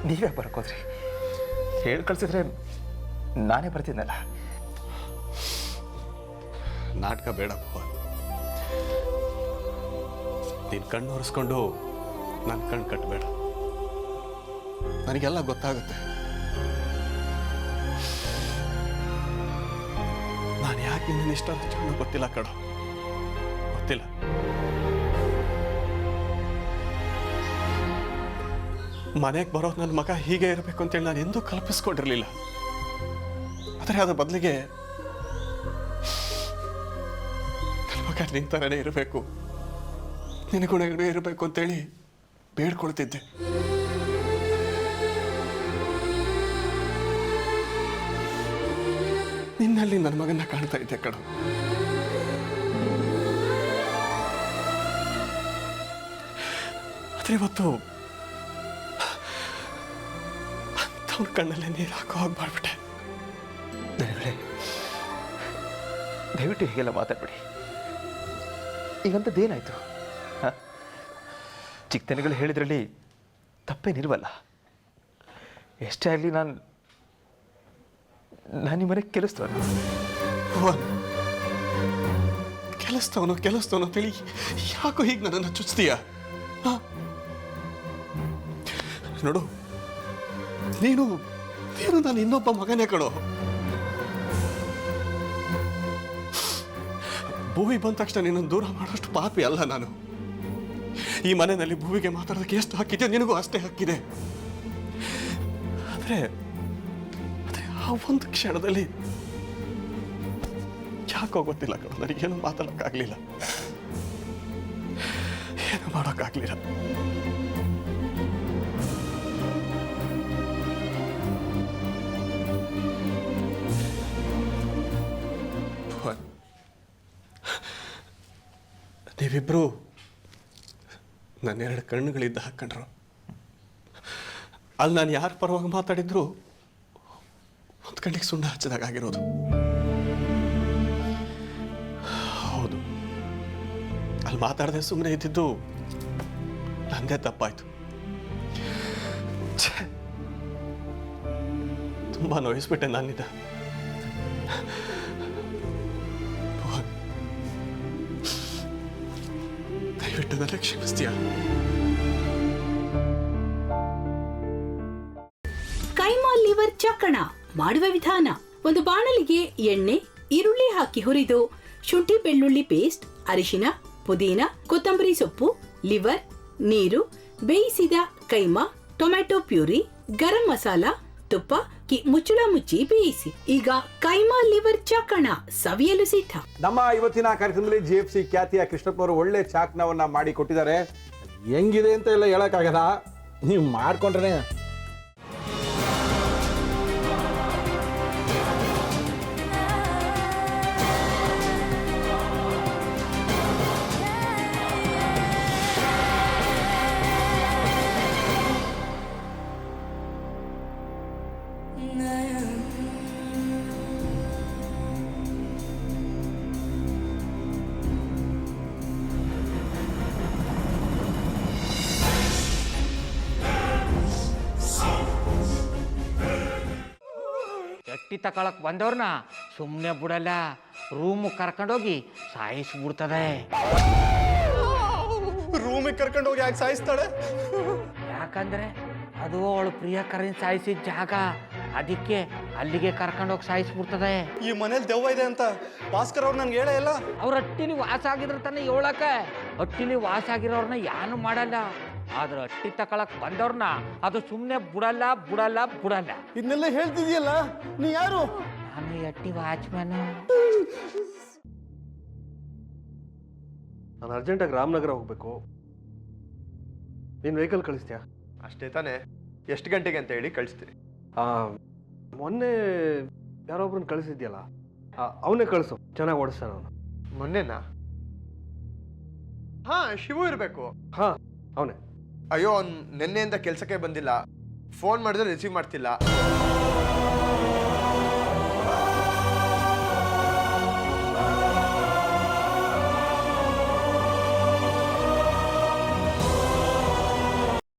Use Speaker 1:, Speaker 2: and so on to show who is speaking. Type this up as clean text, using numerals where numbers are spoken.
Speaker 1: ನೀವೇ ಬರ್ಕೋದ್ರಿ. ಹೇಳಿ ಕಳ್ಸಿದ್ರೆ ನಾನೇ ಬರ್ತೀನಲ್ಲ.
Speaker 2: ನಾಟಕ ಬೇಡ ಭುವನ್. ನೀನು ಕಣ್ಣು ಒರೆಸ್ಕೊಂಡು ನನ್ನ ಕಣ್ಣು ಕಟ್ಟಬೇಡ. ನನಗೆಲ್ಲ ಗೊತ್ತಾಗುತ್ತೆ. ನಾನು ಯಾಕೆ ನಿನ್ನ ಇಷ್ಟ ಚೆನ್ನಾಗಿ ಗೊತ್ತಿಲ್ಲ ಕಣೋ, ಗೊತ್ತಿಲ್ಲ. ಮನೆಗೆ ಬರೋದು ನನ್ನ ಮಗ ಹೀಗೆ ಇರಬೇಕು ಅಂತೇಳಿ ನಾನು ಎಂದೂ ಕಲ್ಪಿಸ್ಕೊಂಡಿರಲಿಲ್ಲ. ಆದರೆ ಅದ್ರ ಬದಲಿಗೆ ನನ್ನ ಮಗ ನಿನ್ನ ಥರನೇ ಇರಬೇಕು, ನಿನ್ನ ಗುಣಗಳೇ ಇರಬೇಕು ಅಂತೇಳಿ ಬೇಡ್ಕೊಳ್ತಿದ್ದೆ. ನಿನ್ನಲ್ಲಿ ನನ್ನ ಮಗನ್ನ ಕಾಣ್ತಾ ಇದ್ದೆ ಕಣೋ. ಆದರೆ ಇವತ್ತು ಅಂಥವ್ನ ಕಣ್ಣಲ್ಲೇ ನೀರು ಹಾಕೋ ಹೋಗಿ ಮಾಡ್ಬಿಟ್ಟೆ.
Speaker 1: ದಯವಿಟ್ಟು ಹೀಗೆಲ್ಲ ಮಾತಾಡ್ಬೇಡಿ. ಈಗಂಥದ್ದೇನಾಯ್ತು? ಚಿಕ್ಕತನಗಳು ಹೇಳಿದ್ರಲ್ಲಿ ತಪ್ಪೇನಿಲ್ವಲ್ಲ. ಎಷ್ಟೇ ಆಗಲಿ ನಾನು ನಿಮ್ಮನೆ
Speaker 2: ಕೆಲಸದವನು ಅಂತೇಳಿ ಯಾಕೋ ಹೀಗೆ ನನ್ನನ್ನು ಚುಚ್ತೀಯ? ನೋಡು, ನೀನು ನಾನು ಇನ್ನೊಬ್ಬ ಮಗನೇ ಕಣೋ. ಭೂಮಿ ಬಂದ ತಕ್ಷಣ ನಿನ್ನನ್ನು ದೂರ ಮಾಡೋಷ್ಟು ಪಾಪಿ ಅಲ್ಲ ನಾನು. ಈ ಮನೆಯಲ್ಲಿ ಭೂಮಿಗೆ ಮಾತಾಡೋದಕ್ಕೆ ಎಷ್ಟು ಹಕ್ಕಿದೆ, ನಿನಗೂ ಅಷ್ಟೇ ಹಕ್ಕಿದೆ. ಆದರೆ ಆ ಒಂದು ಕ್ಷಣದಲ್ಲಿ ಯಾಕೋ ಗೊತ್ತಿಲ್ಲ ಕಣೋ, ನನಗೇನು ಮಾತಾಡೋಕ್ಕಾಗಲಿಲ್ಲ, ಏನು ಮಾಡೋಕ್ಕಾಗಲಿಲ್ಲ. ನೀವಿಬ್ರು ನನ್ನೆರಡು ಕಣ್ಣುಗಳಿದ್ದ ಹಾಕೊಂಡ್ರು. ಅಲ್ಲಿ ನಾನು ಯಾರ ಪರವಾಗಿ ಮಾತಾಡಿದ್ರು ಒಂದು ಕಣ್ಣಿಗೆ ಸುಣ್ಣ ಹಚ್ಚದಾಗಿರೋದು. ಹೌದು, ಅಲ್ಲಿ ಮಾತಾಡದೆ ಸುಮ್ಮನೆ ಇದ್ದಿದ್ದು ನಂದೇ ತಪ್ಪಾಯ್ತು. ತುಂಬಾ ನೋಯಿಸ್ಬಿಟ್ಟೆ ನಾನಿದ್ದ. ದಯವಿಟ್ಟು ನನ್ನ ಕ್ಷಮಿಸ್ತೀಯ?
Speaker 3: ಕೈಮಾ ಲಿವರ್ ಚಕ್ಕಣ ಮಾಡುವ ವಿಧಾನ: ಒಂದು ಬಾಣಲಿಗೆ ಎಣ್ಣೆ, ಈರುಳ್ಳಿ ಹಾಕಿ ಹುರಿದು ಶುಂಠಿ ಬೆಳ್ಳುಳ್ಳಿ ಪೇಸ್ಟ್, ಅರಿಶಿನ, ಪುದೀನ, ಕೊತ್ತಂಬರಿ ಸೊಪ್ಪು, ಲಿವರ್, ನೀರು, ಬೇಯಿಸಿದ ಕೈಮಾ, ಟೊಮ್ಯಾಟೊ ಪ್ಯೂರಿ, ಗರಂ ಮಸಾಲ, ತುಪ್ಪ ಮುಚ್ಚಳ ಮುಚ್ಚಿ ಬೇಯಿಸಿ. ಈಗ ಕೈಮಾ ಲಿವರ್ ಚಾಕಣ ಸವಿಯಲು ಸಿದ್ಧ.
Speaker 4: ನಮ್ಮ ಇವತ್ತಿನ ಕಾರ್ಯಕ್ರಮದಲ್ಲಿ GFC ಖ್ಯಾತಿಯ ಕೃಷ್ಣಪ್ಪನವರು ಒಳ್ಳೆ ಚಾಕ್ನವನ್ನ ಮಾಡಿ ಕೊಟ್ಟಿದ್ದಾರೆ. ಹೆಂಗಿದೆ ಅಂತ ಎಲ್ಲ ಹೇಳಕ್ಕಾಗಲ್ಲ, ನೀವು ಮಾಡ್ಕೊಂಡ್ರೆ.
Speaker 5: ಎಟ್ಟಿ ತಕೊಳಕ್ ಬಂದವ್ರನ್ನ ಸುಮ್ಮನೆ ಬಿಡಲ್ಲ, ರೂಮ್ ಕರ್ಕೊಂಡೋಗಿ ಸಾಯಿಸ್ಬಿಡ್ತದೆ.
Speaker 2: ರೂಮಿಗೆ ಕರ್ಕೊಂಡೋಗಿ ಯಾಕೆ ಸಾಯಿಸ್ತಾಳೆ?
Speaker 5: ಯಾಕಂದ್ರೆ ಅದು ಅವಳು ಪ್ರಿಯಕರನ್ ಸಾಯಿಸಿದ ಜಾಗ, ಅದಕ್ಕೆ ಅಲ್ಲಿಗೆ ಕರ್ಕೊಂಡೋಗಿ ಸಾಯಿಸ್ಬಿಡ್ತದೆ.
Speaker 2: ಈ ಮನೇಲಿ ದೆವ್ವ ಇದೆ ಅಂತ ಭಾಸ್ಕರ್ ಅವ್ರು ನನ್ಗೆ ಹೇಳೇ ಇಲ್ಲ.
Speaker 5: ಅವ್ರ ಹಟ್ಟಿಲಿ ವಾಸ ಆಗಿದ್ರ ತಾನೆ ಹೇಳಕ. ಹಟ್ಟಿಲಿ ವಾಸ ಆಗಿರೋರ್ನ ಯಾನು ಮಾಡಲ್ಲ, ಆದ್ರೆ ಹಟ್ಟಿ ತಕೊಳಕ್ ಬಂದವ್ರನ್ನ ಅದು ಸುಮ್ಮನೆ ಬಿಡಲ್ಲ ಬಿಡಲ್ಲ ಬಿಡಲ್ಲ.
Speaker 4: ಇದನ್ನೆಲ್ಲ ಹೇಳ್ತಿದ್ಯಲ್ಲ, ನೀ ಯಾರು?
Speaker 5: ನಾನು ಹಟ್ಟಿ ವಾಚ್ಮ್ಯಾನ್.
Speaker 2: ನಾನು ಅರ್ಜೆಂಟಾಗಿ ರಾಮನಗರ ಹೋಗ್ಬೇಕು. ನೀನು ವೆಹಿಕಲ್ ಕಳಿಸ್ತೀಯಾ?
Speaker 1: ಅಷ್ಟೇ ತಾನೇ. ಎಷ್ಟು ಗಂಟೆಗೆ ಅಂತ ಹೇಳಿ ಕಳಿಸ್ತೀನಿ.
Speaker 2: ಮೊನ್ನೆ ಯಾರೊಬ್ರನ್ನ ಕಳಿಸಿದ್ಯಲ್ಲ, ಅವನೇ ಕಳಿಸು, ಚೆನ್ನಾಗಿ ಓಡಿಸ್ತಾನ ಅವನು.
Speaker 1: ಮೊನ್ನೆನಾ? ಹಾ, ಶಿವು ಇರಬೇಕು.
Speaker 2: ಹಾ, ಅವನೇ.
Speaker 1: ಅಯ್ಯೋ, ಅವ್ನು ನಿನ್ನೆಯಿಂದ ಕೆಲಸಕ್ಕೆ ಬಂದಿಲ್ಲ. ಫೋನ್ ಮಾಡಿದ್ರೆ ರಿಸೀವ್ ಮಾಡ್ತಿಲ್ಲ.